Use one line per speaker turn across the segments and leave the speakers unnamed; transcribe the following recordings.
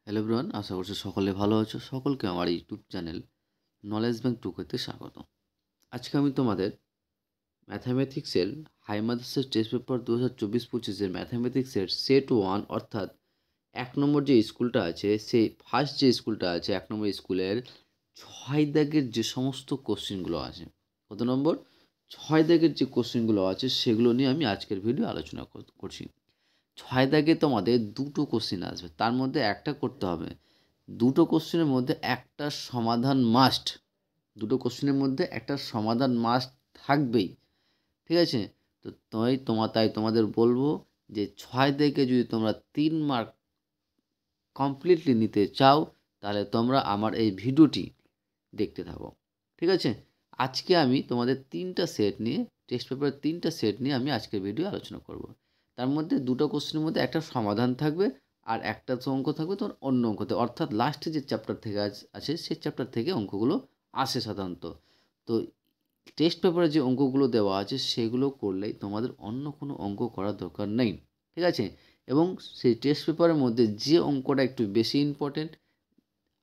Hello everyone, আশা করছি সকলে ভালো আছো। সকলকে আমার ইউটিউব চ্যানেল নলেজ ব্যাংক টুকেতে স্বাগত। আজকে আমি তোমাদের ম্যাথামেটিক্সের হাই মাদ্রাসা টেস্ট পেপার 2024-25 ম্যাথামেটিক্সের সেট 1 অর্থাৎ 1 নম্বর যে স্কুলটা আছে, সেই ফার্স্ট যে স্কুলটা আছে 1 নম্বর স্কুলের 6 দাগের যে সমস্ত কোশ্চেনগুলো আছে, কত নম্বর 6 দাগের যে কোশ্চেনগুলো আছে সেগুলো নিয়ে আমি আজকের ভিডিও আলোচনা করছি। 6 দাগে তোমাদের দুটো কোশ্চেন আসবে, তার মধ্যে একটা করতে হবে। দুটো কোশ্চেনের মধ্যে একটা সমাধান মাস্ট, দুটো কোশ্চেনের মধ্যে একটা সমাধান মাস্ট থাকবেই, ঠিক আছে? তো তাই তোমাদের বলবো যে 6 থেকে যদি তোমরা 3 মার্ক কমপ্লিটলি নিতে চাও, তাহলে তোমরা আমার এই ভিডিওটি দেখতে থাকো, ঠিক আছে? আজকে আমি তোমাদের 3টা সেট নিয়ে, টেক্সট পেপারের 3টা সেট নিয়ে আমি আজকের ভিডিও আলোচনা করব। তার মধ্যে দুটো কোশ্চেনের মধ্যে একটা সমাধান থাকবে, আর একটা তো অঙ্ক থাকবে তোমার অন্য অঙ্কতে, অর্থাৎ লাস্টে যে চ্যাপ্টার থেকে আছে সেই চ্যাপ্টার থেকে অঙ্কগুলো আসে সাধারণত। তো টেক্সট পেপারে যে অঙ্কগুলো দেওয়া আছে সেগুলো করলেই তোমাদের অন্য কোনো অঙ্ক করার দরকার নেই, ঠিক আছে? এবং সেই টেক্সট পেপারের মধ্যে যে অঙ্কটা একটু বেশি ইম্পর্টেন্ট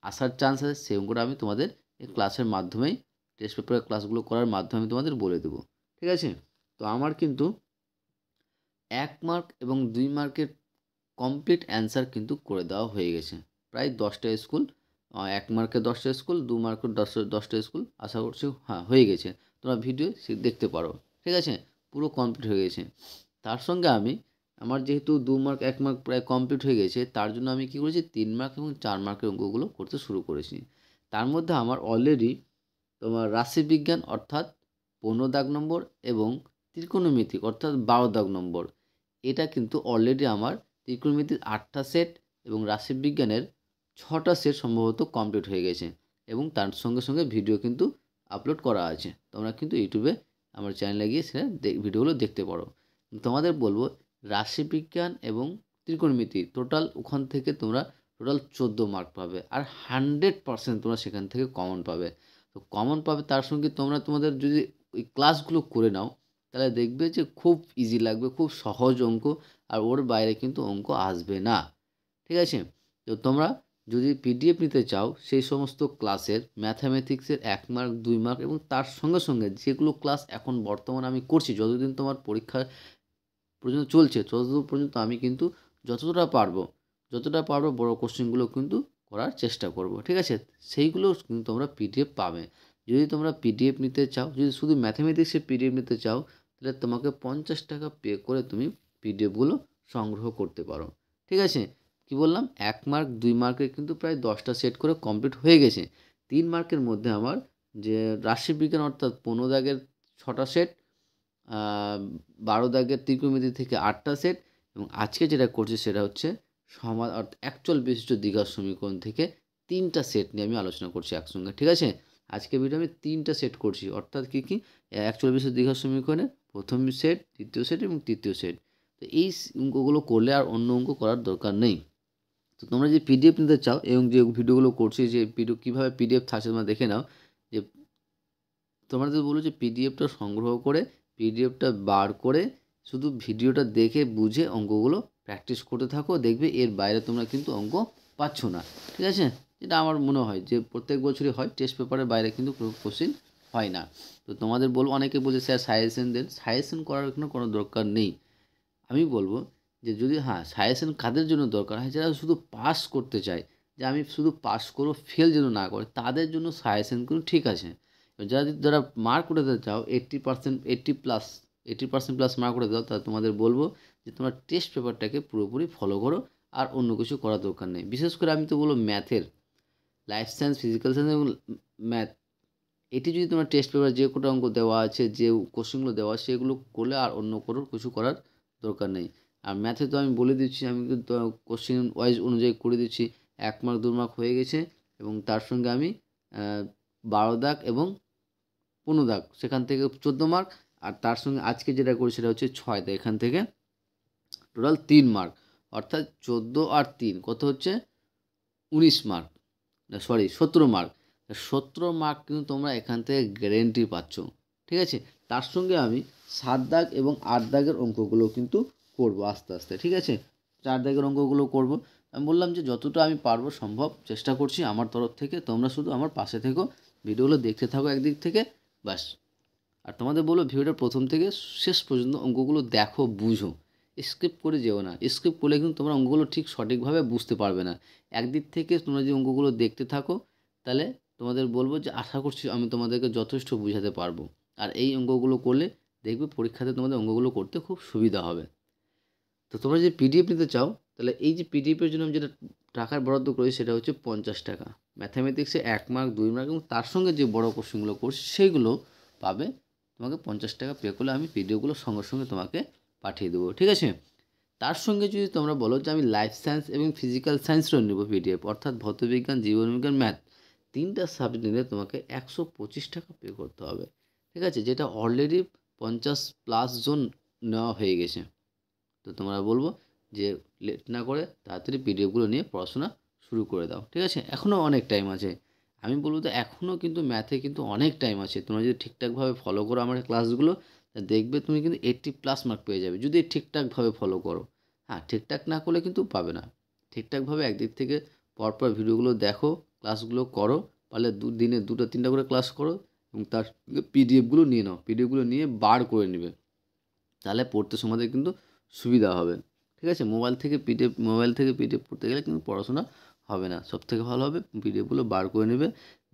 আসার চান্স আছে, সেই অঙ্কটা আমি তোমাদের এই ক্লাসের মাধ্যমেই, টেস্ট পেপারের ক্লাসগুলো করার মাধ্যমে আমি তোমাদের বলে দেবো, ঠিক আছে? তো আমার কিন্তু 1 মার্ক এবং 2 মার্কের কমপ্লিট অ্যান্সার কিন্তু করে দেওয়া হয়ে গেছে। প্রায় 10টা স্কুল, 1 মার্কে 10টা স্কুল, 2 মার্কের 10টা স্কুল, আশা করছি হ্যাঁ হয়ে গেছে। তোমরা ভিডিও দেখতে পারো, ঠিক আছে? পুরো কমপ্লিট হয়ে গেছে। তার সঙ্গে আমি আমার যেহেতু 2 মার্ক 1 মার্ক প্রায় কমপ্লিট হয়ে গেছে, তার জন্য আমি কী করেছি 3 মার্ক এবং 4 মার্কের অঙ্কগুলো করতে শুরু করেছি। তার মধ্যে আমার অলরেডি তোমার রাশিবিজ্ঞান অর্থাৎ 15 দাগ নম্বর এবং ত্রিকোণমিতি অর্থাৎ 12 দাগ নম্বর, এটা কিন্তু অলরেডি আমার ত্রিকোণমিতির 8টা সেট এবং রাশিবিজ্ঞানের 6টা সেট সম্ভবত কমপ্লিট হয়ে গেছে, এবং তার সঙ্গে সঙ্গে ভিডিও কিন্তু আপলোড করা আছে। তোমরা কিন্তু ইউটিউবে আমার চ্যানেলে গিয়ে সেটা ভিডিওগুলো দেখতে পারো। তোমাদের বলবো রাশিবিজ্ঞান এবং ত্রিকোণমিতি টোটাল ওখান থেকে তোমরা টোটাল 14 মার্ক পাবে, আর 100% তোমরা সেখান থেকে কমন পাবে। তো কমন পাবে, তার সঙ্গে তোমরা তোমাদের যদি ওই ক্লাসগুলো করে নাও, তাহলে দেখবে যে খুব ইজি লাগবে, খুব সহজ অঙ্ক, আর ওর বাইরে কিন্তু অঙ্ক আসবে না, ঠিক আছে? তো তোমরা যদি পিডিএফ নিতে চাও সেই সমস্ত ক্লাসের ম্যাথামেটিক্সের 1 মার্ক 2 মার্ক এবং তার সঙ্গে সঙ্গে যেগুলো ক্লাস এখন বর্তমানে আমি করছি, যতদিন তোমার পরীক্ষা পর্যন্ত চলছে ততদূর পর্যন্ত আমি কিন্তু যতটা পারবো বড় কোশ্চেনগুলো কিন্তু করার চেষ্টা করব, ঠিক আছে? সেইগুলো কিন্তু তোমরা পিডিএফ পাবে। যদি তোমরা পিডিএফ নিতে চাও, যদি শুধু ম্যাথামেটিক্সের পিডিএফ নিতে চাও, তাহলে তোমাকে 50 টাকা পে করে তুমি পিডিএফগুলো সংগ্রহ করতে পারো, ঠিক আছে? কি বললাম, 1 মার্ক 2 মার্কের কিন্তু প্রায় 10টা সেট করে কমপ্লিট হয়ে গেছে। 3 মার্কের মধ্যে আমার যে রাশিবিজ্ঞান অর্থাৎ 15 দাগের 6টা সেট, 12 দাগের ত্রিকোণমিতি থেকে 8টা সেট, এবং আজকে যেটা করছি সেটা হচ্ছে অ্যাকচুয়াল বিশিষ্ট দ্বিঘাত সমীকরণ থেকে 3টা সেট নিয়ে আমি আলোচনা করছি একসঙ্গে, ঠিক আছে? আজকে ভিডিও আমি 3টা সেট করছি, অর্থাৎ কী অ্যাকচুয়াল বিশিষ্ট দ্বিঘাত সমীকরণের প্রথম সেট, দ্বিতীয় সেট এবং তৃতীয় সেট। তো এই অঙ্কগুলো করলে আর অন্য অঙ্ক করার দরকার নেই। তো তোমরা যে পিডিএফ নিতে চাও এবং যে ভিডিওগুলো করছি, যে ভিডিও কীভাবে পিডিএফ থাকছে তোমরা দেখে নাও। যে তোমাদের বলবো যে পিডিএফটা সংগ্রহ করে, পিডিএফটা বার করে শুধু ভিডিওটা দেখে বুঝে অঙ্কগুলো প্র্যাকটিস করতে থাকো, দেখবে এর বাইরে তোমরা কিন্তু অঙ্ক পাচ্ছ না, ঠিক আছে? যেটা আমার মনে হয় যে প্রত্যেক বছরই হয়, টেস্ট পেপারের বাইরে কিন্তু কোশ্চিন হয় না। তো তোমাদের বলবো, অনেকে বলছে স্যার সাজেশন দেন, সাজেশন করার কোনো দরকার নেই। আমি বলবো যে যদি হ্যাঁ সাজেশন কাদের জন্য দরকার হয়, যারা শুধু পাস করতে চায়, যে আমি শুধু পাস করবো, ফেল যেন না করে, তাদের জন্য সাজেশনগুলো ঠিক আছে। যারা মার্ক উঠাতে চাও 80%, 80% প্লাস মার্ক উঠাতে চাও, তা তোমাদের বলবো যে তোমরা টেস্ট পেপারটাকে পুরোপুরি ফলো করো, আর অন্য কিছু করার দরকার নেই। বিশেষ করে আমি তো বলবো ম্যাথের, লাইফ সায়েন্স, ফিজিক্যাল সায়েন্স এবং ম্যাথ, এটি যদি তোমার টেস্ট পেপারে যে কটা অঙ্ক দেওয়া আছে, যে কোশ্চেনগুলো দেওয়া আছে, সেগুলো করলে আর অন্য কোনো কিছু করার দরকার নেই। আর ম্যাথে তো আমি বলে দিচ্ছি, আমি কিন্তু কোশ্চেন ওয়াইজ অনুযায়ী করে দিচ্ছি। 1 মার্ক 2 মার্ক হয়ে গেছে, এবং তার সঙ্গে আমি 12 দাগ এবং 15 দাগ সেখান থেকে 14 মার্ক, আর তার সঙ্গে আজকে যেটা করি সেটা হচ্ছে 6 দাগ, এখান থেকে টোটাল 3 মার্ক, অর্থাৎ 14 আর 3 কত হচ্ছে 19 মার্ক, না সরি 17 মার্ক। 17 মার্ক কিন্তু তোমরা এখান থেকে গ্যারেন্টি পাচ্ছ, ঠিক আছে? তার সঙ্গে আমি 7 দাগ এবং 8 দাগের অঙ্কগুলো কিন্তু করবো আস্তে আস্তে, ঠিক আছে? 4 দাগের অঙ্কগুলো করব। আমি বললাম যে যতটা আমি পারবো সম্ভব চেষ্টা করছি আমার তরফ থেকে, তোমরা শুধু আমার পাশে থেকো, ভিডিওগুলো দেখতে থাকো একদিক থেকে, ব্যাস। আর তোমাদের বলবো ভিডিওটা প্রথম থেকে শেষ পর্যন্ত অঙ্কগুলো দেখো, বুঝো, স্কিপ করে যেও না। স্কিপ করলে কিন্তু তোমরা অঙ্কগুলো ঠিক সঠিকভাবে বুঝতে পারবে না। একদিক থেকে তোমরা যদি অঙ্কগুলো দেখতে থাকো, তাহলে তোমাদের বলবো যে আশা করছি আমি তোমাদেরকে যথেষ্ট বুঝাতে পারবো। আর এই অঙ্কগুলো করলে দেখবে পরীক্ষাতে তোমাদের অঙ্কগুলো করতে খুব সুবিধা হবে। তো তোমরা যদি পিডিএফ নিতে চাও, তাহলে এই যে পিডিএফের জন্য আমি যেটা টাকার বরাদ্দ করি সেটা হচ্ছে 50 টাকা। ম্যাথামেটিক্সে 1 মার্ক 2 মার্ক এবং তার সঙ্গে যে বড় কোশ্চেনগুলো করছি সেইগুলো পাবে। তোমাকে 50 টাকা পে করলে আমি পিডিএফগুলো সঙ্গে সঙ্গে তোমাকে পাঠিয়ে দেবো, ঠিক আছে? তার সঙ্গে যদি তোমরা বলো যে আমি লাইফ সায়েন্স এবং ফিজিক্যাল সায়েন্সও নেব পিডিএফ, অর্থাৎ ভৌতবিজ্ঞান, জীবনবিজ্ঞান, ম্যাথ, 3টা সাবজেক্ট নিলে তোমাকে 125 টাকা পে করতে হবে, ঠিক আছে? যেটা অলরেডি 50+ জন নেওয়া হয়ে গেছে। তো তোমরা বলবো যে লেট না করে তাড়াতাড়ি পিডিএফগুলো নিয়ে পড়াশোনা শুরু করে দাও, ঠিক আছে? এখনও অনেক টাইম আছে। আমি বলবো তো এখনও কিন্তু ম্যাথে কিন্তু অনেক টাইম আছে। তোমরা যদি ঠিকঠাকভাবে ফলো করো আমার ক্লাসগুলো, দেখবে তুমি কিন্তু 80+ মার্ক পেয়ে যাবে যদি ঠিকঠাকভাবে ফলো করো। হ্যাঁ, ঠিকঠাক না করলে কিন্তু পাবে না। ঠিকঠাকভাবে একদিক থেকে পরপর ভিডিওগুলো দেখো, ক্লাসগুলো করো, পারলে দিনে 2টা 3টা করে ক্লাস করো এবং তার পিডিএফগুলো নিয়ে নাও। পিডিএফগুলো নিয়ে বার করে নেবে, তাহলে পড়তে তোমাদের কিন্তু সুবিধা হবে, ঠিক আছে? মোবাইল থেকে পিডিএফ পড়তে গেলে কিন্তু পড়াশোনা হবে না। সবথেকে ভালো হবে পিডিএফগুলো বার করে নেবে,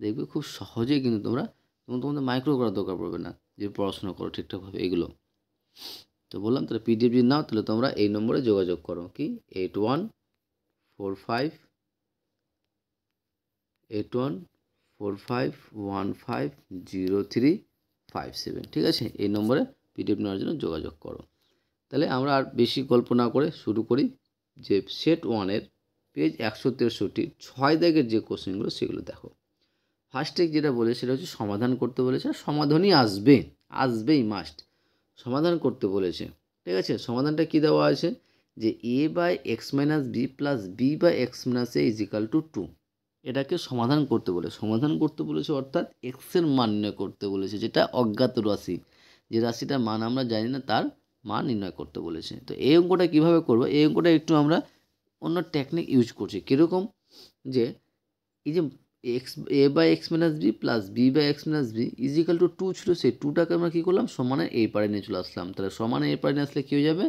দেখবে খুব সহজেই কিন্তু তোমাদের মাইক্রো করার দরকার পড়বে না যে পড়াশোনা করো ঠিকঠাকভাবে এগুলো। তো বললাম তাহলে পিডিএফ যদি নাও তাহলে তোমরা এই নম্বরে যোগাযোগ করো, কি 8145150357, ঠিক আছে? এই নম্বরে পিডিএফ নেওয়ার জন্য যোগাযোগ করো। তাহলে আমরা আর বেশি গল্প না করে শুরু করি। যে সেট 1-এর পেজ 163 6 দাগের যে কোশ্চেনগুলো সেগুলো দেখো। ফার্স্টে যেটা বলে সেটা হচ্ছে সমাধান করতে বলেছে, আর সমাধানই আসবেই মাস্ট। সমাধান করতে বলেছে, ঠিক আছে? সমাধানটা কি দেওয়া আছে যে a/x - b plus b/x - a = 2। এটাকে সমাধান করতে বলেছে অর্থাৎ এক্সের মান নির্ণয় করতে বলেছে, যেটা অজ্ঞাত রাশি, যে রাশিটার মান আমরা জানি না তার মান নির্ণয় করতে বলেছে। তো এই অঙ্কটা কীভাবে করবো, এই অঙ্কটা একটু আমরা অন্য টেকনিক ইউজ করছি। কীরকম, যে এই যে a/x - b plus b/x - b = 2 ছিল, সেই 2টাকে আমরা কী করলাম সমানের এই পারে নিয়ে চলে আসলাম। তাহলে সমানের এই পারে নিয়ে আসলে কী হয়ে যাবে,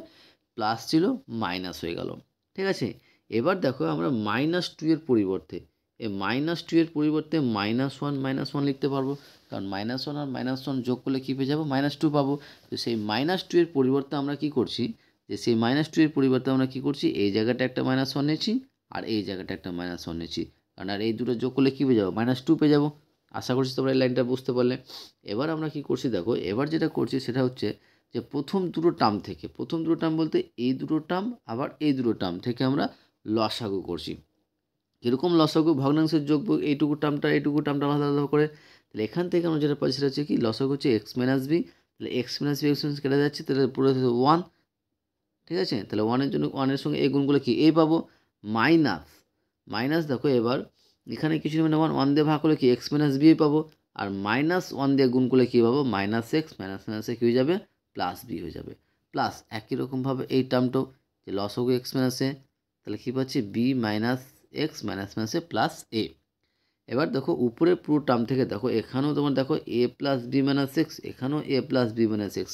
প্লাস ছিল মাইনাস হয়ে গেল, ঠিক আছে? এবার দেখো আমরা -2 এর পরিবর্তে এই -2 এর পরিবর্তে -1 লিখতে পারবো, কারণ -1 আর -1 যোগ করলে কী পেয়ে যাবো, -2 পাবো। তো সেই -2 এর পরিবর্তে আমরা কী করছি, যে সেই -2 এর পরিবর্তে আমরা কী করছি, এই জায়গাটা একটা -1 নিয়েছি আর এই জায়গাটা একটা -1 নিয়েছি, কারণ আর এই দুটো যোগ করলে কী পেয়ে যাবো, -2 পেয়ে যাবো। আশা করছি তোমরা এই লাইনটা বুঝতে পারলে। এবার আমরা কী করছি দেখো, এবার যেটা করছি সেটা হচ্ছে যে প্রথম দুটো টার্ম বলতে এই দুটো টার্ম আবার এই দুটো টার্ম থেকে আমরা লসাগু করছি। কীরকম লসাগু, ভগ্নাংশের যোগ, এইটুকু টার্মটা আলাদা আলাদা করে। তাহলে এখান থেকে আমরা যেটা পাচ্ছি সেটা হচ্ছে কি, লসাগু হচ্ছে x - b। তাহলে x - b কেটে যাচ্ছে, তাহলে পুরো 1, ঠিক আছে? তাহলে 1-এর জন্য 1-এর সঙ্গে এই গুণগুলো কি এই পাবো, মাইনাস দেখো এবার এখানে কিছু মানে 1 দিয়ে ভাগ করলে কি x - b পাবো, আর -1 দিয়ে গুণ করলে কী পাবো, -x - a কী হয়ে যাবে, প্লাস b হয়ে যাবে। প্লাস একই রকমভাবে এই টার্মটাও, যে লসাগু x - a, তাহলে কী পাচ্ছি b - x - a plus a। এবার দেখো উপরের পুরো টার্ম থেকে দেখো এখানেও তোমার দেখো a প্লাস b - x, এখানেও a প্লাস b - x,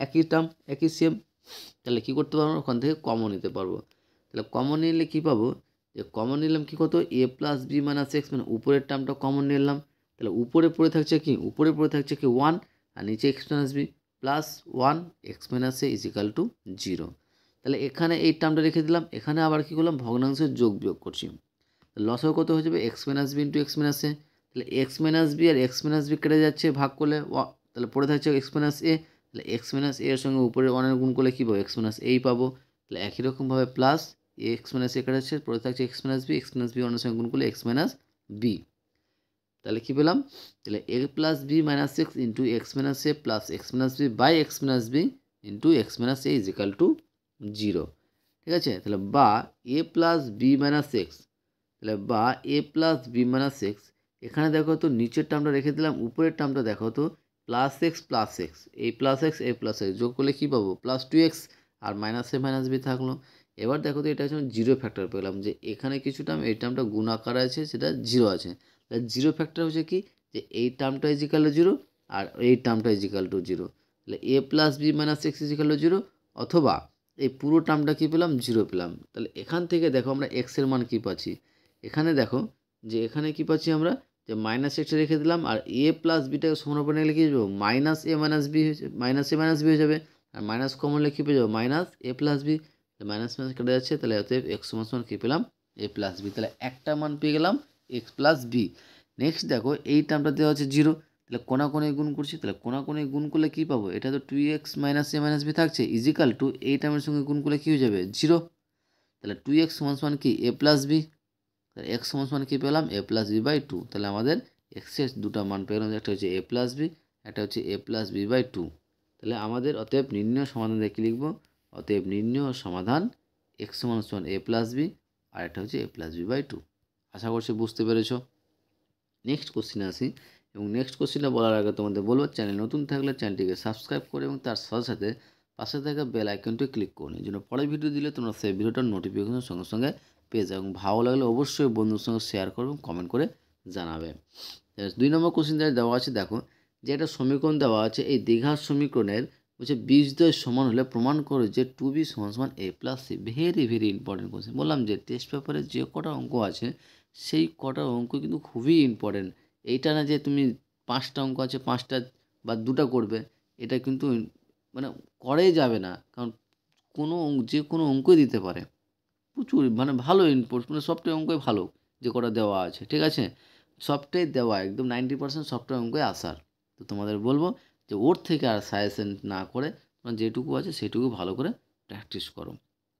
একই টার্ম একই সেম। তাহলে কী করতে পারবো, ওখান থেকে কমন নিতে পারবো। তাহলে কমন নিলে কী পাবো, যে কমন নিলাম কী, কত a প্লাস b - x, মানে উপরের টার্মটা কমন নিলাম। তাহলে উপরে পড়ে থাকছে কি 1, আর নিচে x - b plus 1 x - a = 0। তাহলে এখানে এই টার্মটা রেখে দিলাম, এখানে আবার কী করলাম, ভগ্নাংশের যোগ বিয়োগ করছি। লসাগু কত হয়ে যাবে, x - b × x - a। তাহলে x - b আর x - b কেটে যাচ্ছে ভাগ করলে, তাহলে পড়ে থাকছে x - a। তাহলে x - a এর সঙ্গে উপরে 1-এর গুণ করলে কী পাবো, x - a পাবো। তাহলে একই রকমভাবে প্লাস x - a কেটে যাচ্ছে, পড়ে থাকছে x - b, x - b 1-এর সঙ্গে গুণ করলে x - b। তাহলে কী পেলাম, তাহলে a plus b - x into x - a plus x - b by x - b into x - a = 0, ঠিক আছে? তাহলে বা a প্লাস b - x, তাহলে বা a প্লাস b - x, এখানে দেখো তো নিচের টার্মটা রেখে দিলাম, উপরের টার্মটা দেখো তো plus x plus x, a plus x যোগ করলে কী পাবো, +2x, আর -a - b থাকলো। এবার দেখো তো এটা হচ্ছে জিরো ফ্যাক্টর পেলাম, যে এখানে কিছু টার্ম এই টার্মটা গুণ আকারে আছে, সেটা জিরো আছে। তাহলে জিরো ফ্যাক্টর হচ্ছে কি, যে এই টার্মটা ইজিক্যাল টু জিরো আর এই টার্মটা ইজিক্যাল টু জিরো। তাহলে A plus B minus X equal to zero, অথবা এই পুরো টার্মটা কী পেলাম, জিরো পেলাম। তাহলে এখান থেকে দেখো আমরা এক্সের মান কী পাচ্ছি, এখানে দেখো যে এখানে কী পাচ্ছি আমরা, যে মাইনাস এক্সে রেখে দিলাম, আর এ প্লাস বিটাকে সমানুপাতে লিখে যাবো মাইনাস এ মাইনাস বি, মাইনাস এ মাইনাস বি হয়ে যাবে, আর মাইনাস কমন লিখে পেয়ে যাবো minus a plus B. Minus minus কেটে যাচ্ছে, তাহলে অতএব এক্স সমান সমান কী পেলাম, এ প্লাস বি। তাহলে একটা মান পেয়ে গেলাম এক্স প্লাস বি। নেক্সট দেখো এই টার্মটা দেওয়া হচ্ছে জিরো, তাহলে কোণাকোণে গুণ করছি, তাহলে কোণাকোণে গুণ করলে কী পাবো, এটা তো টু এক্স মাইনাস এ মাইনাস বি থাকছে ইজিক্যাল টু এই টার্মের সঙ্গে গুণ করলে কী হয়ে যাবে, জিরো। তাহলে টু এক্স সমান সমান কি, এ প্লাস বি। তাহলে এক্স সমান সমান কী পেলাম, এ প্লাস বি বাই টু। তাহলে আমাদের এক্সের দুটো মান পেয়ে গেলাম, একটা হচ্ছে এ প্লাস বি, একটা হচ্ছে a plus B by two. তাহলে আমাদের অতএব নির্ণয় সমাধান দেখে লিখবো, অতএব নির্ণয় সমাধান এক্স সমান সমান এ প্লাস বি, আর একটা হচ্ছে a plus B by two. আশা করছি বুঝতে পেরেছো। নেক্সট কোশ্চিনে আসি, এবং নেক্সট কোশ্চিনটা বলার আগে তোমাদের বলবো, চ্যানেল নতুন থাকলে চ্যানেলটিকে সাবস্ক্রাইব করে এবং তার সাথে সাথে পাশে থাকা বেল আইকনটি ক্লিক করুন, এই জন্য পরের ভিডিও দিলে তোমরা সেই ভিডিওটার নোটিফিকেশন সঙ্গে সঙ্গে পেয়ে যাও। এবং ভালো লাগলে অবশ্যই বন্ধুর সঙ্গে শেয়ার করবে এবং কমেন্ট করে জানাবে। 2 নম্বর কোশ্চিন দেওয়া আছে, দেখো যে একটা সমীকরণ দেওয়া আছে, এই দীঘার সমীকরণের বলছে বীজদ্বয় সমান হলে প্রমাণ করে যে টু বি সমান সমান A plus C. Very very important question. বললাম যে টেস্ট পেপারে যে কটা অঙ্ক আছে সেই কটা অঙ্ক কিন্তু খুবই ইম্পর্টেন্ট। এইটা না যে তুমি 5টা অঙ্ক আছে 5টা বা 2টা করবে, এটা কিন্তু মানে করাই যাবে না, কারণ যে কোনো অঙ্কই দিতে পারে, প্রচুর মানে ভালো ইনপুট, মানে সবটাই অঙ্কই ভালো যে কটা দেওয়া আছে, ঠিক আছে, সবটাই দেওয়া একদম 90% সবটাই অঙ্কই আসার। তো তোমাদের বলবো যে ওর থেকে আর সাজেশন না করে তোমার যেটুকু আছে সেটুকু ভালো করে প্র্যাকটিস করো।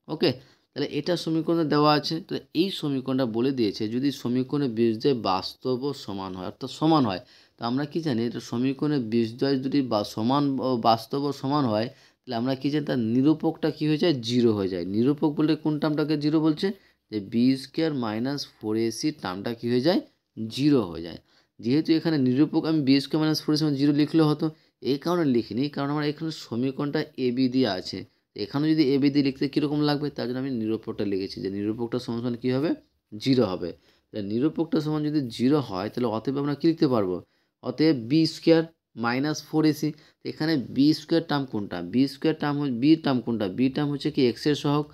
ওকে, তাহলে এটা সমীকরণে দেওয়া আছে। তো এই সমীকরণটা বলে দিয়েছে যদি সমীকরণের বীজদ্বয় বাস্তব ও সমান হয়, অর্থাৎ সমান হয়। তো আমরা কি জানি, এটা সমীকরণের বীজদ্বয় যদি সমান বাস্তব ও সমান হয়, তাহলে আমরা কী জানি, তার নিরূপকটা কী হয়ে যায়, জিরো হয়ে যায়। নিরূপক বলতে কোন টার্মটাকে জিরো বলছে, যে B square minus four AC টার্মটা কী হয়ে যায়, জিরো হয়ে যায়। যেহেতু এখানে নিরূপক আমি B square minus four AC zero লিখলে হতো, এই কারণে লিখিনি, কারণ আমার এখানে সমীকরণটা এ বি দিয়ে আছে। এখানে যদি এ বি দিয়ে লিখতে কীরকম লাগবে, তার জন্য আমি নিরূপকটা লিখেছি, যে নিরূপকটা সমান সমান কী হবে, জিরো হবে। তাহলে নিরূপকটা সমান যদি জিরো হয়, তাহলে অতএব আমরা কী লিখতে পারবো, অতএব B square minus four AC. এখানে বি স্কোয়ার টার্ম কোনটা, B square term B term কোনটা, বি টার্ম হচ্ছে কি এক্সের সহগ,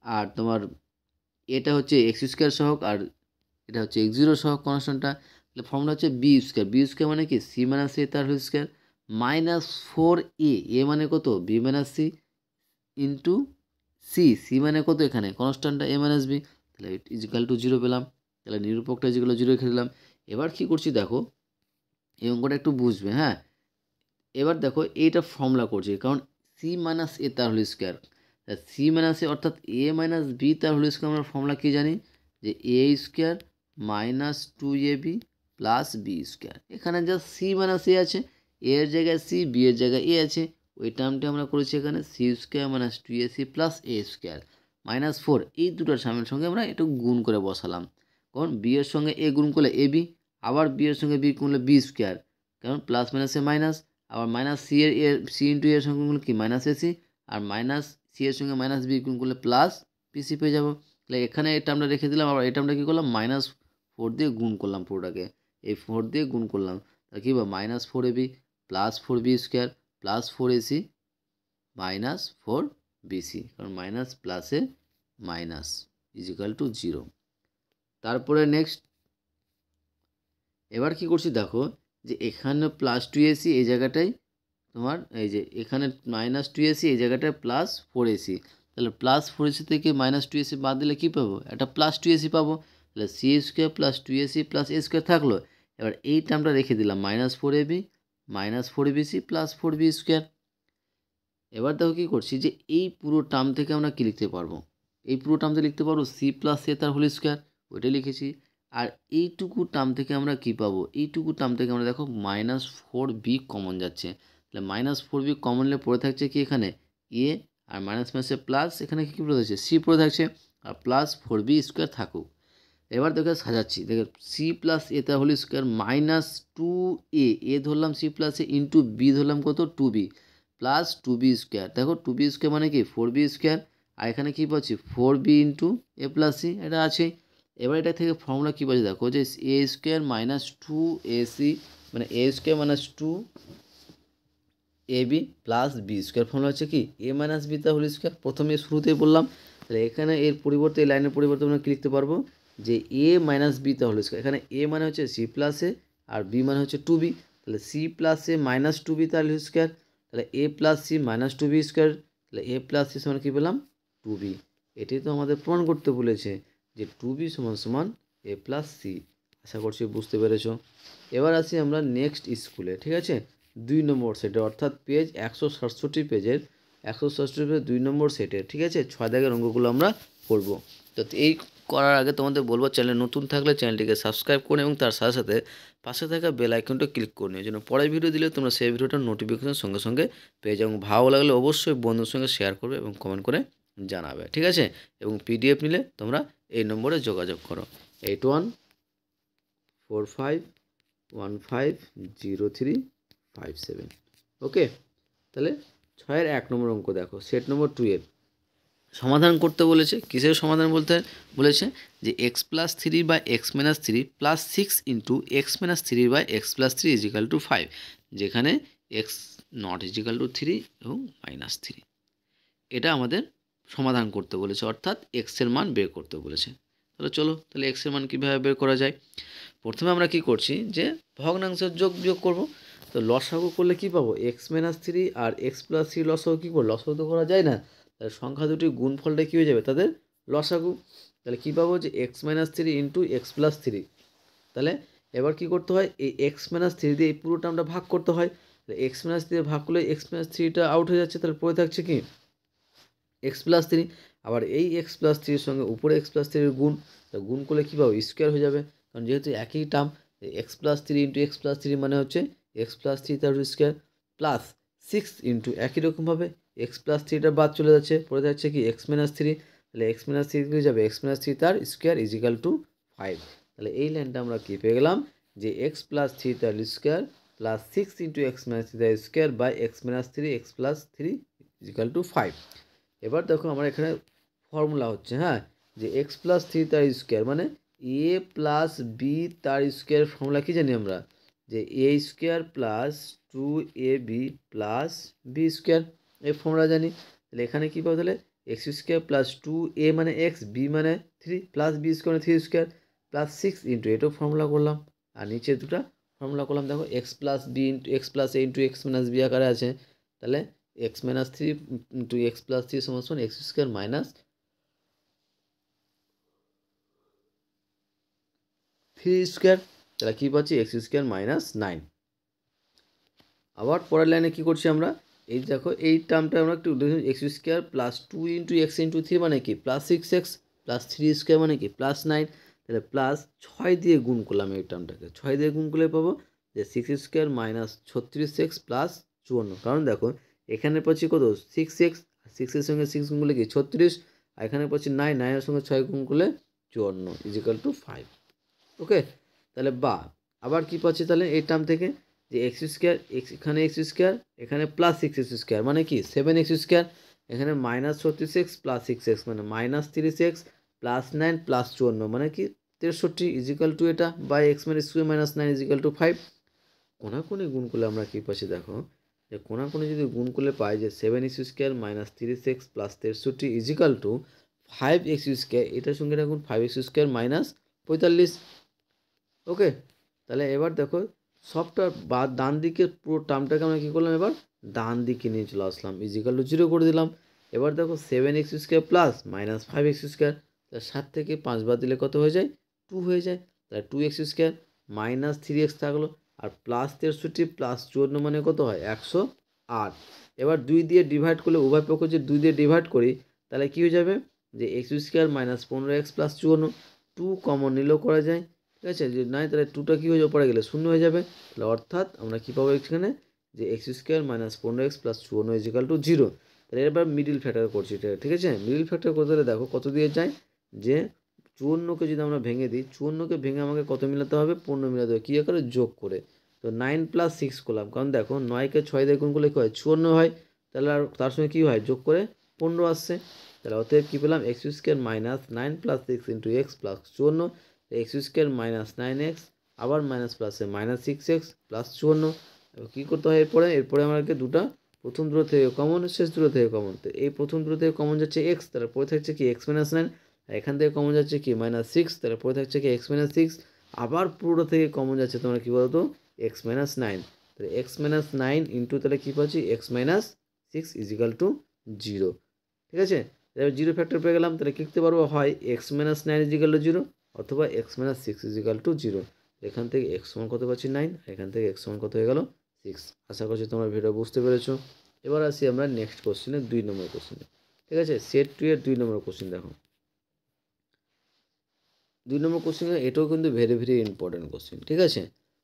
আর তোমার এটা হচ্ছে এক্স স্কোয়ার সহগ, আর এটা হচ্ছে এক্স জিরো সহগ কনস্ট্যান্টটা। তাহলে ফর্মুলা হচ্ছে বি স্কোয়ার, বি স্কোয়ার মানে কি সি মাইনাস এ তার whole square, minus four A মানে কত, B minus C into C মানে কত, এখানে কনস্ট্যান্টটা এ মাইনাস বি। তাহলে ইজিক্যাল টু জিরো পেলাম। তাহলে নিরূপকটা ইজিক্যাল টু জিরো রেখে দিলাম। এবার কী করছি দেখো, এই অঙ্কটা একটু বুঝবে, হ্যাঁ। এবার দেখো এইটা ফর্মুলা করছি, কারণ সি মাইনাস এ তার হোল স্কোয়ার, সি মাইনাস এ অর্থাৎ এ মাইনাস বি তার হোল স্কোয়ার আমরা ফর্মুলা কী জানি, যে এ square minus two A B plus B square. এখানে যা সি মাইনাস এ আছে, এর জায়গায় সি, বি এর জায়গায় এ আছে, ওই টার্মটি আমরা করেছি এখানে C square minus two A C plus A square minus four. এই দুটোর সামনের সঙ্গে আমরা একটু গুণ করে বসালাম, কারণ বি এর সঙ্গে এ গুণ করলে এ বি, আবার বি এর সঙ্গে বি করলে বি স্কোয়ার, কারণ প্লাস মাইনাসে মাইনাস, আবার মাইনাস সি এর সি ইন্টু এর সঙ্গে গুণ কি মাইনাস এসি, আর মাইনাস সি এর সঙ্গে মাইনাস বি গুণ করলে প্লাস পিসি পেয়ে যাবো। তাহলে এখানে এটা আমরা রেখে দিলাম, আবার এটা আমরা কী করলাম, মাইনাস ফোর দিয়ে গুণ করলাম পুরোটাকে, এই ফোর দিয়ে গুণ করলাম, তাহলে কী হবে minus four A B plus four B square plus four AC minus four BC, কারণ মাইনাস প্লাসে মাইনাস ইজিক্যাল টু জিরো। তারপরে নেক্সট এবার কি করছি দেখো, যে এখানে প্লাস টু এসি এই জায়গাটায় তোমার, এই যে এখানে মাইনাস টু এসি এই জায়গাটায় প্লাস ফোর এসি, তাহলে প্লাস ফোর এসি থেকে মাইনাস টু এসি বাদ দিলে কী পাবো, একটা প্লাস টু এসি পাবো। তাহলে C square plus two AC plus A square থাকলো। এবার এই টার্মটা রেখে দিলাম, minus four A B minus four BC plus four B square. এবার দেখো কী করছি, যে এই পুরো টার্ম থেকে আমরা কী লিখতে পারবো, এই পুরো টার্ম থেকে লিখতে পারবো সি প্লাস এ তার হোল স্কোয়ার, ওইটা লিখেছি। আর এইটুকু টার্ম থেকে আমরা কী পাবো, এইটুকু টার্ম থেকে আমরা দেখো মাইনাস ফোর বি কমন যাচ্ছে, তাহলে মাইনাস ফোর বি কমনলে পড়ে থাকছে কি এখানে এ, আর মাইনাস মাইনাসে প্লাস, এখানে কী পড়ে থাকছে সি পড়ে থাকছে, আর প্লাস ফোর বি স্কোয়ার থাকুক। এবার দেখো সাজাচ্ছি, দেখো সি প্লাস এ তার whole square minus two A ধরলাম সি প্লাস এ ইন্টু বি ধরলাম কত two B plus two B square. দেখো টু বি স্কোয়ার মানে কি ফোর বি স্কোয়ার, আর এখানে কী পাচ্ছি 4b ইন্টু এ প্লাস সি, এটা আছেই। এবার এটা থেকে ফর্মুলা কী পাচ্ছি দেখো, যে এ square minus two A C, মানে A square minus two A B plus B square. Formula হচ্ছে কি এ মাইনাস বি তার হোল স্কোয়ার, প্রথমে শুরুতেই বললাম। তাহলে এখানে এর পরিবর্তে এই লাইনের পরিবর্তে আমরা কী লিখতে পারবো, যে এ মাইনাস বি তার হোল স্কোয়ার। এখানে এ মানে হচ্ছে সি প্লাস এ আর বি মানে হচ্ছে টু বি, তাহলে C plus A minus two B তার হোল স্কোয়ার, তাহলে A plus C minus two B square, তাহলে এ প্লাস সি সমান কী পেলাম টু বি। এটাই তো আমাদের প্রমাণ করতে বলেছে যে টু বি সমান সমান এ প্লাস সি। আশা করছি বুঝতে পেরেছো। এবার আসি আমরা নেক্সট স্কুলে, ঠিক আছে, 2 নম্বর সেটে, অর্থাৎ পেজ 167 পেজের 167 পেজের 2 নম্বর সেটে, ঠিক আছে, 6 দাগের অঙ্কগুলো আমরা করব। তো এই করার আগে তোমাদের বলবো, চ্যানেল নতুন থাকলে চ্যানেলটিকে সাবস্ক্রাইব করুন এবং তার সাথে সাথে পাশে থাকা বেল আইকনটা ক্লিক করে নিও, যেন পরের ভিডিও দিলে তোমরা সেই ভিডিওটার নোটিফিকেশন সঙ্গে সঙ্গে পেয়ে যাও। এবং ভালো লাগলে অবশ্যই বন্ধুর সঙ্গে শেয়ার করবে এবং কমেন্ট করে জানাবে, ঠিক আছে। এবং পিডিএফ নিলে তোমরা এই নম্বরে যোগাযোগ করো 8145150357। ওকে, তাহলে 6-এর 1 নম্বর অঙ্ক দেখো, সেট নম্বর 2 এর সমাধান করতে বলেছে। কিসের সমাধান বলতে বলেছে, যে এক্স প্লাস থ্রি বা x minus three plus six into x minus three বা X plus three equal to 5, যেখানে এক্স নট ইজিক্যাল টু 3 এবং মাইনাস 3। এটা আমাদের সমাধান করতে বলেছে, অর্থাৎ এক্সের মান বের করতে বলেছে। তাহলে চলো, তাহলে এক্সের মান কীভাবে বের করা যায়। প্রথমে আমরা কি করছি, যে ভগ্নাংশের যোগ বিয়োগ করব। তো লসাগু করলে কি পাবো, এক্স মাইনাস থ্রি আর এক্স প্লাস থ্রি লসাগু কী করবো, লসাগু তো করা যায় না, তাহলে সংখ্যা দুটির গুণফলটা কী হয়ে যাবে, তাদের লসাগু। তাহলে কী পাবো, যে x minus three into x plus three. তাহলে এবার কী করতে হয়, এই এক্স মাইনাস থ্রি দিয়ে এই পুরোটা আমরা ভাগ করতে হয়। তাহলে এক্স মাইনাস থ্রি ভাগ করলে এক্স মাইনাস থ্রিটা আউট হয়ে যাচ্ছে, তাহলে পড়ে থাকছে কি এক্স প্লাস থ্রি। আবার এই এক্স প্লাস থ্রির সঙ্গে উপরে এক্স প্লাস থ্রির গুণ, গুণ করলে কী পাবো, স্কোয়ার হয়ে যাবে, কারণ যেহেতু একই term. X plus three into x plus three মানে হচ্ছে এক্স প্লাস থ্রি তার স্কোয়ার, প্লাস সিক্স ইন্টু একই রকমভাবে এক্স প্লাস থ্রিটা বাদ চলে যাচ্ছে, পড়ে যাচ্ছে কি এক্স মাইনাস থ্রি। তাহলে এক্স মাইনাস থ্রি হয়ে যাবে এক্স মাইনাস থ্রি তার স্কোয়ার ইজিক্যাল টু 5। তাহলে এই লাইনটা আমরা কী পেয়ে গেলাম, যে এক্স প্লাস থ্রি তার square plus six into x minus three তার square by x minus three x plus three equal to 5। এবার দেখো আমার এখানে ফর্মুলা হচ্ছে, হ্যাঁ, যে এক্স প্লাস থ্রি তার স্কোয়ার মানে এ প্লাস বি তার স্কোয়ার। ফর্মুলা কী জানি আমরা, যে এ square plus two A B plus B square, এই ফর্মুলা জানি। তাহলে এখানে কী পাবো, তাহলে x square plus two a মানে এক্স, বি মানে থ্রি, প্লাস বি স্কোয়ার মানে three square, plus six into এটাও ফর্মুলা করলাম, আর নিচে দুটো ফর্মুলা করলাম। দেখো x plus b into x plus এ ইন্টু এক্স মাইনাস বি আকারে আছে, তাহলে x minus three into x plus three সমান x square minus three square. তাহলে কী পাচ্ছি, এক্স স্কোয়ার মাইনাস 9। আবার পরের লাইনে কী করছি আমরা, এই দেখো এই টার্মটা আমরা একটু দেখুন, X square plus two into X into three মানে কি plus six X, plus three square মানে কি প্লাস 9। তাহলে প্লাস 6 দিয়ে গুণ করলাম এই টার্মটাকে, 6 দিয়ে গুণ করলে পাবো যে six square minus 36x plus 54। কারণ দেখো এখানে পাচ্ছি কত, সিক্স এক্স, সিক্সের সঙ্গে সিক্স গুণ করলে কি 36, আর এখানে পাচ্ছি 9, 9-এর সঙ্গে 6 গুণ করলে 54 ইজিক্যাল টু 5। ওকে, তাহলে বা আবার কি পাচ্ছি, তাহলে এই টার্ম থেকে যে এক্স স্কোয়ার, এখানে এক্স স্কোয়ার, এখানে প্লাস সিক্স এক্স স্কোয়ার মানে কি 7x স্কোয়ার, এখানে minus 36x plus six x মানে মাইনাস 30x প্লাস 9 প্লাস 54 মানে কি 63 ইজিক্যাল টু এটা বাই এক্স মানে স্কোয়ার মাইনাস 9 ইজিক্যাল টু 5। কোনাকুনি গুণ করলে আমরা কী পাচ্ছি দেখো, যে কোনাকুনি যদি গুণ করলে পাই যে 7x square minus 30x plus 63 equal to 5x square, এটার সঙ্গে রাখুন 5x স্কোয়ার মাইনাস 45। ওকে, তাহলে এবার দেখো সবটা বা ডান দিকের পুরো টার্মটাকে আমরা কী করলাম, এবার ডান দিকে নিয়ে চলে আসলাম, ইজিক্যাল টু 0 করে দিলাম। এবার দেখো 7x square plus minus 5x square, তাহলে 7 থেকে 5 বাদ দিলে কত হয়ে যায়, 2 হয়ে যায়। তাহলে 2x স্কোয়ার মাইনাস 3x থাকলো, আর প্লাস 63 প্লাস 54 মানে কত হয় 108। এবার 2 দিয়ে ডিভাইড করলে, উভয় পক্ষ যে 2 দিয়ে ডিভাইড করি, তাহলে কী হয়ে যাবে, যে X square minus 15x plus 54, 2 common নিলেও করা যায়, ঠিক আছে। যদি নাই তাহলে 2টা কী হয়ে যাবে, পড়ে গেলে 0 হয়ে যাবে। তাহলে অর্থাৎ আমরা কী পাবো এখানে, যে X square minus 15x plus 54 equal to 0। তাহলে এবার মিডিল ফ্যাক্টর করছি এটা, ঠিক আছে। মিডিল ফ্যাক্টর করতে হলে দেখো কত দিয়ে যায়, যে 54কে যদি আমরা ভেঙে দিই, 54কে ভেঙে আমাকে কত মিলাতে হবে, 15 মিলাতে হবে, কী করে যোগ করে। তো 9 প্লাস 6 করলাম, কারণ দেখো 9কে 6 দিয়ে গুণ করলে কী হয় 54 হয়, তাহলে আর তার সঙ্গে কী হয় যোগ করে 15 আসছে। তাহলে অতএব কী পেলাম x square minus 9 plus 6 into x plus 54, x square minus 9x আবার মাইনাস প্লাসে মাইনাস 6x প্লাস 54। কী করতে হয় এরপরে আমাদেরকে দুটো প্রথম দূর থেকে কমন, শেষ দূর থেকে কমন। তো এই প্রথম দূর থেকে কমন যাচ্ছে এক্স, তাহলে পরে থাকছে কি এক্স মাইনাস 9, আর এখান থেকে কমন যাচ্ছে কি মাইনাস 6, তাহলে পরে থাকছে কি এক্স মাইনাস 6, আবার পুরোটা থেকে কমন যাচ্ছে তোমরা কী বলো তো এক্স মাইনাস 9, তাহলে এক্স মাইনাস 9 ইন্টু তাহলে কী পাচ্ছি এক্স মাইনাস 6 ইজিক্যাল টু 0। ঠিক আছে, এবার জিরো ফ্যাক্টর পেয়ে গেলাম, তাহলে কী লিখতে পারবো হয় এক্স মাইনাস 9 ইজিক্যাল টু 0 অথবা এক্স মাইনাস 6 ইজিক্যাল টু 0। এখান থেকে এক্স সমান কত পাচ্ছি 9, এখান থেকে এক্স সমান কত হয়ে গেল 6। আশা করছি তোমরা ভিডিও বুঝতে পেরেছো। এবার আসি আমরা নেক্সট কোশ্চেনে, 2 নম্বর কোশ্চেনে। ঠিক আছে, সেট 2 এর 2 নম্বর কোশ্চেন দেখো। 2 নম্বর কোশ্চেন এটাও কিন্তু ভেরি ভেরি ইম্পর্টেন্ট কোশ্চেন। ঠিক আছে,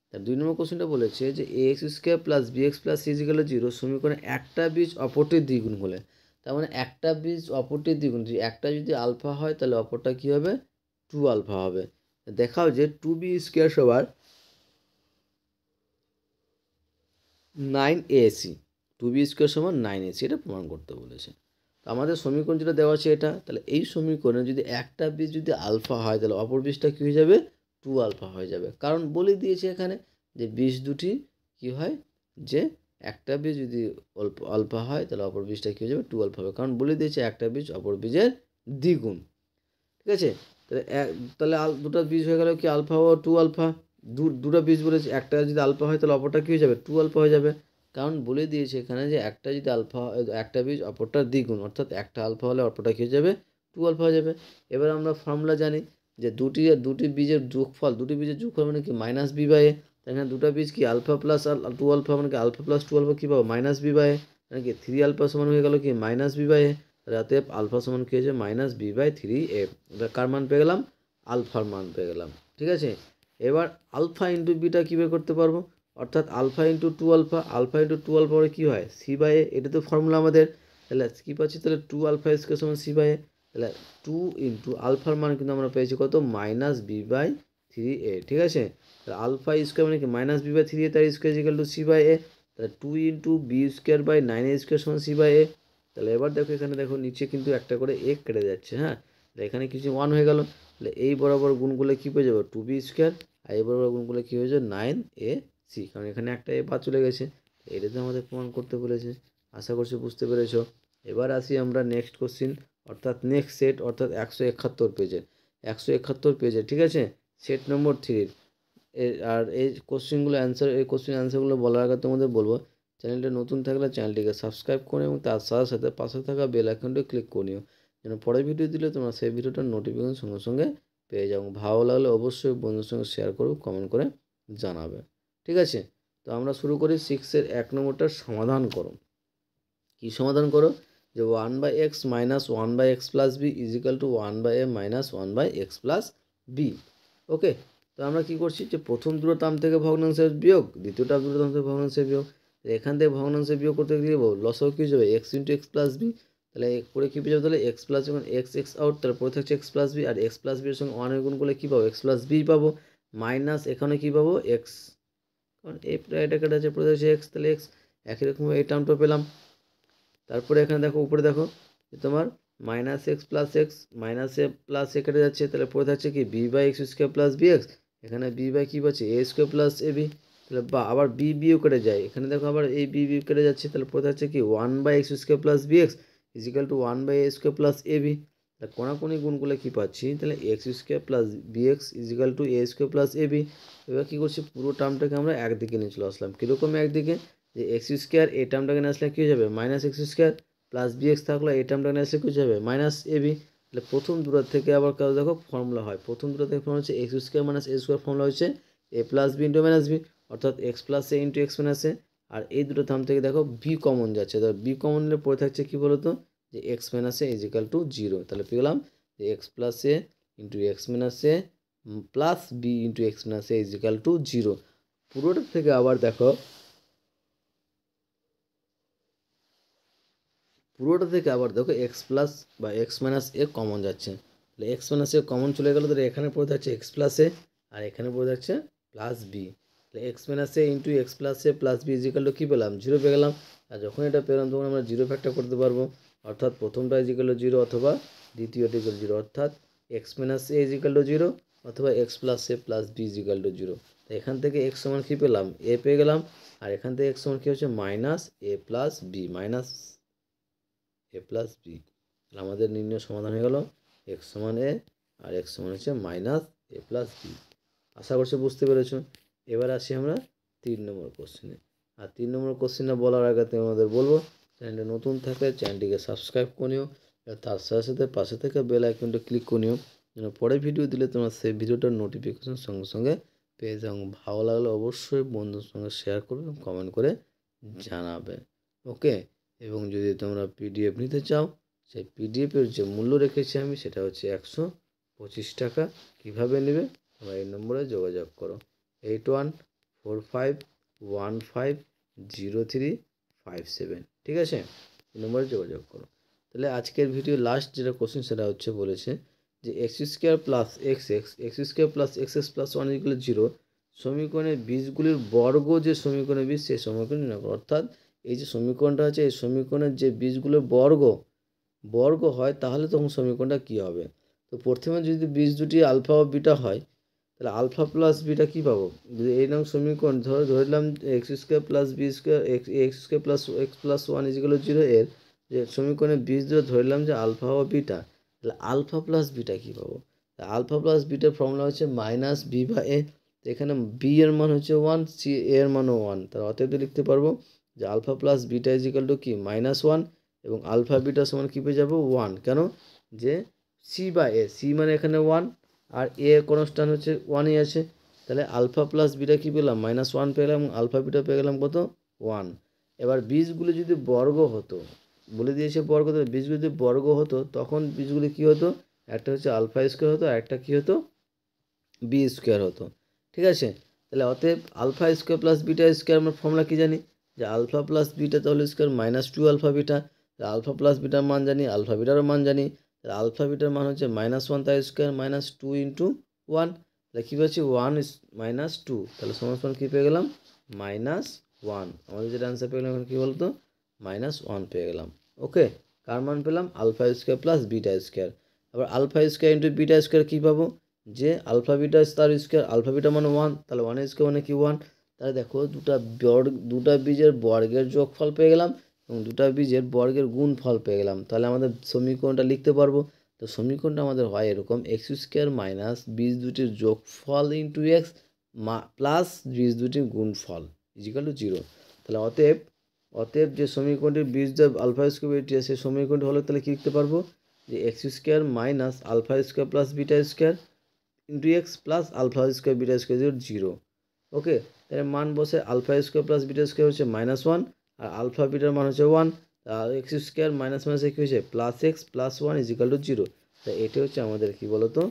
তার 2 নম্বর কোশ্চেনটা বলেছে যে a x square plus B x plus c equal to 0 সমীকরণে একটা বীজ অপরটির দ্বিগুণ হলে, তার মানে একটা বীজ অপরটির দ্বিগুণ, একটা যদি আলফা হয় তাহলে অপরটা কী হবে 2 আলফা হবে। দেখাও যে 2b স্কোয়ার সবার 9ac, 2b স্কোয়ার সমান 9ac, এটা প্রমাণ করতে বলেছে। তো আমাদের সমীকরণ যেটা দেওয়া আছে এটা, তাহলে এই সমীকরণে যদি একটা বীজ যদি আলফা হয় তাহলে অপর বীজটা কী হয়ে যাবে 2 আলফা হয়ে যাবে। কারণ বলে দিয়েছে এখানে যে বীজ দুটি কী হয়, যে একটা বীজ যদি আলফা হয় তাহলে অপর বীজটা কী হয়ে যাবে 2 আলফা হবে, কারণ বলে দিয়েছে একটা বীজ অপর বীজের দ্বিগুণ। ঠিক আছে, তাহলে তাহলে দুটো বীজ হয়ে গেল কি আলফা ও 2 আলফা, দুটো বীজ বলেছে, একটা যদি আলফা হয় তাহলে অপরটা কী হয়ে যাবে 2 আলফা হয়ে যাবে, কারণ বলে দিয়েছে এখানে যে একটা যদি আলফা, একটা বীজ অপরটার দ্বিগুণ, অর্থাৎ একটা আলফা হলে অপরটা কী হয়ে যাবে 2 আলফা হয়ে যাবে। এবার আমরা ফর্মুলা জানি যে দুটি বীজের যোগফল, দুটি বীজের যোগফল মানে কি মাইনাস বি বাই এ, এখানে দুটো বীজ কি আলফা প্লাস 2 আলফা মানে কি আলফা প্লাস 2 আলফা কী পাবো মাইনাস বি বাই এ, মানে কি 3 আলফা সমান হয়ে গেল কি মাইনাস বি বাই এ, তাহলে আলফা সমান কী হয়েছে মাইনাস বি বাই 3a। এটা কার মান পেয়ে গেলাম আলফার মান পেয়ে গেলাম। ঠিক আছে, এবার আলফা ইন্টু বিটা কী বের করতে পারবো, অর্থাৎ alpha into 2 alpha, alpha into 2 alpha পরে কী হয় সি বাই এ, এটা তো ফর্মুলা আমাদের। তাহলে কী পাচ্ছি তাহলে 2 আলফা স্কোয়ার সমান সি বাই এ, তাহলে 2 ইন্টু আলফার মান কিন্তু আমরা পেয়েছি কত মাইনাস বি বাই 3a। ঠিক আছে, তাহলে আলফা স্কোয়ার মানে কি মাইনাস বি বাই 3a তার square equal to c by a, তাহলে 2 into b square by 9a square সমান সি বাই এ। তাহলে এবার দেখো এখানে দেখো নিচে কিন্তু একটা করে এক কেটে যাচ্ছে, হ্যাঁ, তাহলে এখানে কিছু 1 হয়ে গেল, তাহলে এই বরাবর গুণগুলো কী পেয়ে যাবো 2b স্কোয়ার, আর এই বরাবর গুণগুলো কী হয়ে যাবে 9ac, কারণ এখানে একটা এ বাদ চলে গেছে, এটাতে আমাদের প্রমাণ করতে বলেছে। আশা করছি বুঝতে পেরেছ। এবার আসি আমরা নেক্সট কোশ্চিন, অর্থাৎ নেক্সট সেট, অর্থাৎ 171 পেজে, 171 পেজে। ঠিক আছে, সেট নম্বর 3। আর এই কোশ্চেনগুলো অ্যান্সার, এই কোশ্চেন অ্যান্সারগুলো বলার আগে তোমাদের বলবো চ্যানেলটা নতুন থাকলে চ্যানেলটিকে সাবস্ক্রাইব করে এবং তার সাথে সাথে পাশে থাকা বেল আইকনটি ক্লিক করে নিও, যেন পরের ভিডিও দিলে তোমরা সেই ভিডিওটার নোটিফিকেশন সঙ্গে সঙ্গে পেয়ে যাও। ভালো লাগলে অবশ্যই বন্ধুর সঙ্গে শেয়ার করো, কমেন্ট করে জানাবে। ঠিক আছে, তো আমরা শুরু করি 6-এর 1 নম্বরটার সমাধান করো। কি সমাধান করো, যে 1/x minus 1/x plus b equal to 1/a minus 1/x plus b. Okay, তো আমরা কী করছি যে প্রথম দুটো টার্ম থেকে ভগ্নাংশের বিয়োগ, দ্বিতীয় টার্ম দুটো টার্ম থেকে ভগ্নাংশের বিয়োগ, এখান থেকে ভগ্নাংশের বিয়োগ করতে গিয়ে লসও কী যাবে X into x plus B, তাহলে পরে কী পেয়ে যাবে তাহলে এক্স প্লাস যখন এক্স এক্স আউট, তাহলে পরে থাকছে এক্স প্লাস বি, আর এক্স প্লাস বির সঙ্গে 1 গুণ করলে কী পাবো এক্স প্লাস বি পাবো, মাইনাস এখানে কী পাবো এক্স, কারণ এই এটা কেটে আছে পরে থাকছে এক্স, তাহলে এক্স একই রকম এই টার্মটা পেলাম। তারপরে এখানে দেখো উপরে দেখো যে তোমার minus x plus x, minus a plus a কেটে যাচ্ছে, তাহলে পড়ে থাকছে কি b by x square plus B x, এখানে বি বাই কী পাচ্ছে a square plus a b, তাহলে বা আবার বি বিও কেটে যায়, এখানে দেখো আবার এই বি বি কেটে যাচ্ছে, তাহলে পড়ে থাকছে কি 1/x square plus B x equal to 1/a square plus a b. তাহলে কোনাকুনি গুণগুলো কী পাচ্ছি তাহলে x square plus B x equal to a square plus a b. এবার কী করছি পুরো টার্মটাকে আমরা একদিকে নিয়ে চলে আসলাম, কীরকম একদিকে, যে এক্স স্কোয়ার এই টার্মটাকে নিয়ে আসলে কী হয়ে যাবে minus X square plus B X থাকলো, এই টার্মটা নিয়ে আসলে কী যাবে মাইনাস এ বি। তাহলে প্রথম দুটো থেকে আবার কাজ দেখো ফর্মুলা হয়, প্রথম দুটো থেকে ফর্মুলা হচ্ছে x square minus a square, formula হচ্ছে a plus b into minus b, অর্থাৎ x plus A into x minus a. আর এই দুটো টার্ম থেকে দেখো বি কমন যাচ্ছে, তাহলে বি কমন নিলে পড়ে থাকছে কী বলতো যে x minus a equal to 0, তাহলে পেলাম যে x plus A into x minus a plus b into x minus a equal to 0। পুরোটা থেকে আবার দেখো এক্স প্লাস বা এক্স মাইনাস এ কমন যাচ্ছে, তাহলে এক্স মাইনাস এ কমন চলে গেলো, তাহলে এখানে পড়ে যাচ্ছে এক্স প্লাস এ আর এখানে পড়ে যাচ্ছে প্লাস বি, তাহলে এক্স মাইনাস এ ইন্টু এক্স প্লাস এ প্লাস বি ইজিক্যাল টু কী পেলাম 0 পেয়ে গেলাম। আর যখন এটা পেলাম তখন আমরা 0 ফ্যাক্টর করতে পারবো,
অর্থাৎ প্রথমটা ইজিক্যাল টু 0 অথবা দ্বিতীয়টা ইজিক্যাল টু 0, অর্থাৎ x minus a equal to 0 অথবা x plus A plus b equal to 0। তো এখান থেকে এক্স সমান কী পেলাম, এ পেয়ে গেলাম, আর এখান থেকে এক্স সমান কী হচ্ছে minus a plus B, minus a plus B. তাহলে আমাদের নির্ণয় সমাধান হয়ে গেল এক্স সমান এ আর এক্স সমান হচ্ছে মাইনাস এ প্লাস বি। আশা করছি বুঝতে পেরেছো। এবার আসি আমরা 3 নম্বর কোশ্চেনে। আর 3 নম্বর কোশ্চেনটা বলার আগে তোমাদের বলবো, চ্যানেলটা নতুন থাকলে চ্যানেলটিকে সাবস্ক্রাইব করে নিও, তার সাথে সাথে পাশে থেকে বেল আইকনটা ক্লিক করে নিও, যেন পরে ভিডিও দিলে তোমার সেই ভিডিওটার নোটিফিকেশন সঙ্গে সঙ্গে পেয়ে যাও। ভালো লাগলে অবশ্যই বন্ধুর সঙ্গে শেয়ার করবে এবং কমেন্ট করে জানাবে। ওকে, এবং যদি তোমরা পিডিএফ নিতে চাও, সেই পিডিএফের যে মূল্য রেখেছি আমি সেটা হচ্ছে 125 টাকা। কীভাবে নেবে, তোমরা এই নম্বরে যোগাযোগ করো 8145150357। ঠিক আছে, এই নম্বরে যোগাযোগ করো। তাহলে আজকের ভিডিও লাস্ট যেটা কোশ্চেন সেটা হচ্ছে বলেছে যে X square plus x square plus X plus 1 equal 0 সমীকরণের বীজগুলির বর্গ যে সমীকরণের বীজ সেই সমীকরণ নির্ণয় করো। অর্থাৎ এই যে সমীকরণটা আছে এই সমীকরণের যে বীজগুলোর বর্গ হয় তাহলে তখন সমীকরণটা কী হবে। তো প্রথমে যদি বীজ দুটি আলফা ও বিটা হয় তাহলে আলফা প্লাস বিটা কী পাবো, যদি এই নাম সমীকরণ ধরলাম X square plus B square X square plus X plus 1 equal 0 এর যে সমীকরণের বীজ ধরে ধরলাম যে আলফা ও বিটা, তাহলে আলফা প্লাস বিটা কী পাবো, আলফা প্লাস বিটার ফর্মুলা হচ্ছে মাইনাস বি বা এ। এখানে বি এর মান হচ্ছে 1, সি এ এর মানও 1, তার অতএব লিখতে পারবো যে alpha plus beta equal to কি -1 এবং আলফা বিটা সমান কী পেয়ে যাবো 1। কেন, যে সি বা এ, সি মানে এখানে 1 আর এ কনস্ট্যান্ট হচ্ছে 1ই আছে, তাহলে আলফা প্লাস বিটা কী পেলাম -1 পেয়ে গেলাম, আলফা বিটা পেয়ে গেলাম কত 1। এবার বীজগুলো যদি বর্গ হতো, বলে দিয়েছে বর্গ, তো বীজগুলো যদি বর্গ হতো তখন বীজগুলি কী হতো, একটা হচ্ছে আলফা স্কোয়ার হতো আর একটা কী হতো বি স্কোয়ার হতো। ঠিক আছে, তাহলে অতএব alpha square plus beta square আমরা ফর্মুলা কী জানি, যে আলফা প্লাস বিটা তাহলে square -2 alpha beta. Alpha plus বিটার মান জানি, আলফা বিটারও মান জানি, তাহলে আলফা বিটার মান হচ্ছে -1 তাই স্কোয়ার -2 ইন্টু 1, তাহলে কী পাচ্ছি 1 -2, তাহলে সমান কী পেয়ে গেলাম -1। আমাদের যেটা অ্যান্সার পেয়ে গেলাম এখন কী বলতো -1 পেয়ে গেলাম। ওকে, কার মান পেলাম alpha square plus beta square. আবার alpha square into beta square কী পাবো, যে আলফা বিটা তার স্কোয়ার, আলফা বিটা মানে 1, তাহলে 1 স্কোয়ার মানে কি 1। তাহলে দেখো দুটা বীজের বর্গের যোগফল পেয়ে গেলাম এবং দুটা বীজের বর্গের গুণফল পেয়ে গেলাম। তাহলে আমাদের সমীকরণটা লিখতে পারবো। তো সমীকরণটা আমাদের হয় এরকম এক্স স্কোয়ার মাইনাস বীজ দুটির যোগফল ইন্টু এক্স প্লাস বীজ দুটির গুণফল ইজিক্যাল টু 0। তাহলে অতএব যে সমীকরণটির বীজ দেব আলফা স্কোয়ার বিটা সেই সমীকরণটি হলো, তাহলে কী লিখতে পারবো যে X square minus alpha square plus beta square into x plus alpha square beta square 0। Okay, তাহলে মান বসে alpha square plus beta square হচ্ছে -1 আর আলফা বিটার মান হচ্ছে 1, আর এক্স স্কোয়ার মাইনাস মাইনাসে কী হয়েছে plus X plus 1 equal to 0। তাই এটি হচ্ছে আমাদের কী বলতো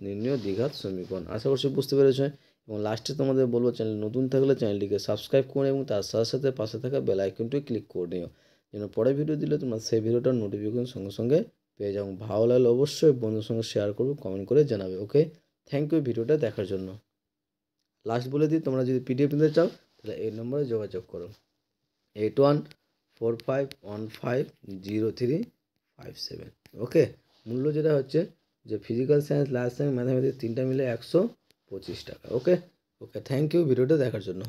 নির্ণয় দ্বিঘাত সমীকরণ। আশা করছি বুঝতে পেরেছো। এবং লাস্টে তোমাদের বলবো চ্যানেল নতুন থাকলে চ্যানেলটিকে সাবস্ক্রাইব করে এবং তার সাথে সাথে পাশে থাকা বেল আইকনটি ক্লিক করে নিও, যেন পরে ভিডিও দিলে তোমরা সেই ভিডিওটার নোটিফিকেশন সঙ্গে সঙ্গে পেয়ে যাও। ভালো লাগলে অবশ্যই বন্ধুর সঙ্গে শেয়ার করবে, কমেন্ট করে জানাবে। ওকে, থ্যাংক ইউ ভিডিওটা দেখার জন্য। লাস্ট বলে দিই, তোমরা যদি পিডিএফ নিতে চাও তাহলে এই নম্বরে যোগাযোগ করো 8145150357। ওকে, মূল্য যেটা হচ্ছে যে physical science, life science, mathematics তিনটা মিলে 125 টাকা। ওকে, থ্যাংক ইউ ভিডিওটা দেখার জন্য।